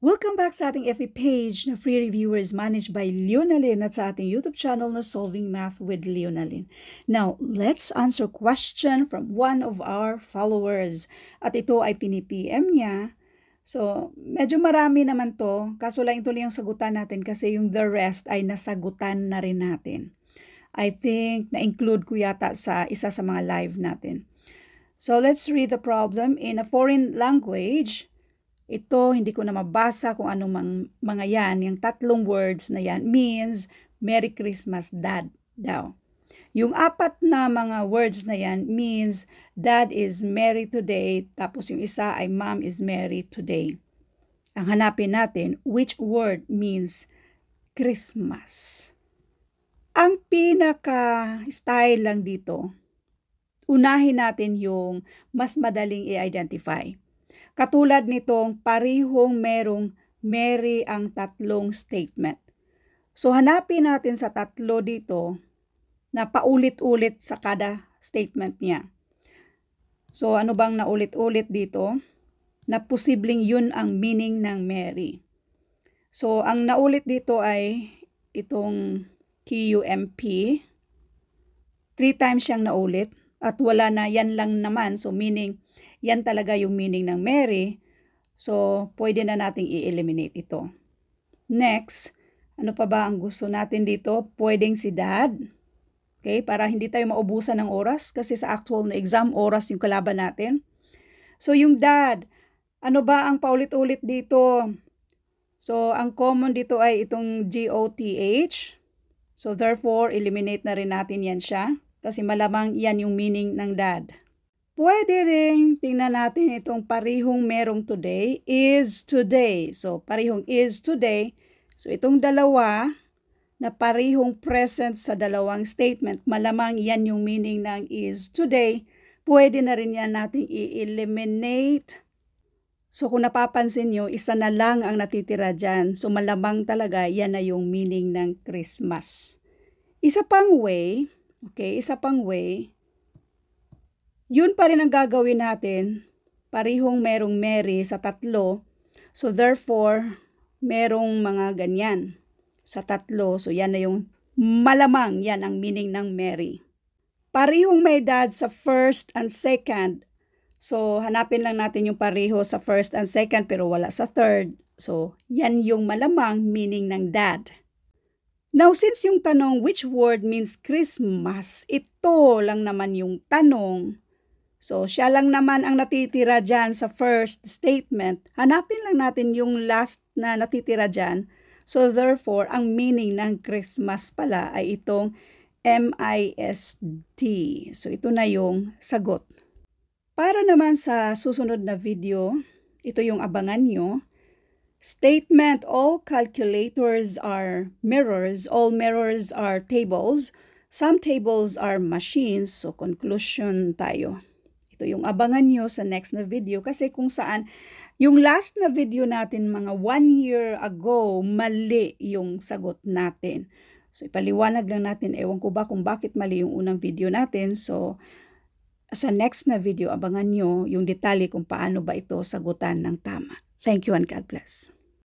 Welcome back sa ating FB page na free reviewers managed by Leonalyn at sa ating YouTube channel na Solving Math with Leonalyn. Now, let's answer question from one of our followers. At ito ay pinipm niya. So, medyo marami naman to. Kaso lang ito lang yung sagutan natin kasi yung the rest ay nasagutan na rin natin. I think na-include ko yata sa isa sa mga live natin. So, let's read the problem in a foreign language. Ito, hindi ko na mabasa kung anong mga yan. Yung tatlong words na yan means Merry Christmas, Dad daw. Yung apat na mga words na yan means Dad is merry today, tapos yung isa ay Mom is merry today. Ang hanapin natin, which word means Christmas? Ang pinaka-style lang dito, unahin natin yung mas madaling i-identify. Katulad nitong parihong merong merry ang tatlong statement. So hanapin natin sa tatlo dito na paulit-ulit sa kada statement niya. So ano bang naulit-ulit dito? Na posibleng yun ang meaning ng merry. So ang naulit dito ay itong QUMP. 3 times siyang naulit at wala na yan lang naman. So meaning yan talaga yung meaning ng merry. So, pwede na nating i-eliminate ito. Next, ano pa ba ang gusto natin dito? Pwedeng si Dad. Okay, para hindi tayo maubusan ng oras kasi sa actual na exam, oras yung kalaban natin. So, yung Dad, ano ba ang paulit-ulit dito? So, ang common dito ay itong GOTH. So, therefore, eliminate na rin natin yan siya kasi malamang yan yung meaning ng Dad. Pwede rin tingnan natin itong parihong merong today is today. So, parihong is today. So, itong dalawa na parihong present sa dalawang statement, malamang yan yung meaning ng is today. Pwede na rin yan natin i-eliminate. So, kung napapansin nyo, isa na lang ang natitira dyan. So, malamang talaga yan na yung meaning ng Christmas. Isa pang way, yun pa rin ang gagawin natin, parihong merong merry sa tatlo. So therefore, merong mga ganyan sa tatlo. So yan na yung malamang, yan ang meaning ng merry. Parihong may dad sa first and second. So hanapin lang natin yung pariho sa first and second pero wala sa third. So yan yung malamang meaning ng dad. Now, since yung tanong which word means Christmas, ito lang naman yung tanong. So, siya lang naman ang natitira dyan sa first statement. Hanapin lang natin yung last na natitira dyan. So, therefore, ang meaning ng Christmas pala ay itong MISD. So, ito na yung sagot. Para naman sa susunod na video, ito yung abangan nyo. Statement, all calculators are mirrors. All mirrors are tables. Some tables are machines. So, conclusion tayo. Ito yung abangan nyo sa next na video kasi kung saan yung last na video natin mga 1 year ago, mali yung sagot natin. So ipaliwanag lang natin, ewan ko ba kung bakit mali yung unang video natin. So sa next na video, abangan nyo yung detalye kung paano ba ito sagutan ng tama. Thank you and God bless.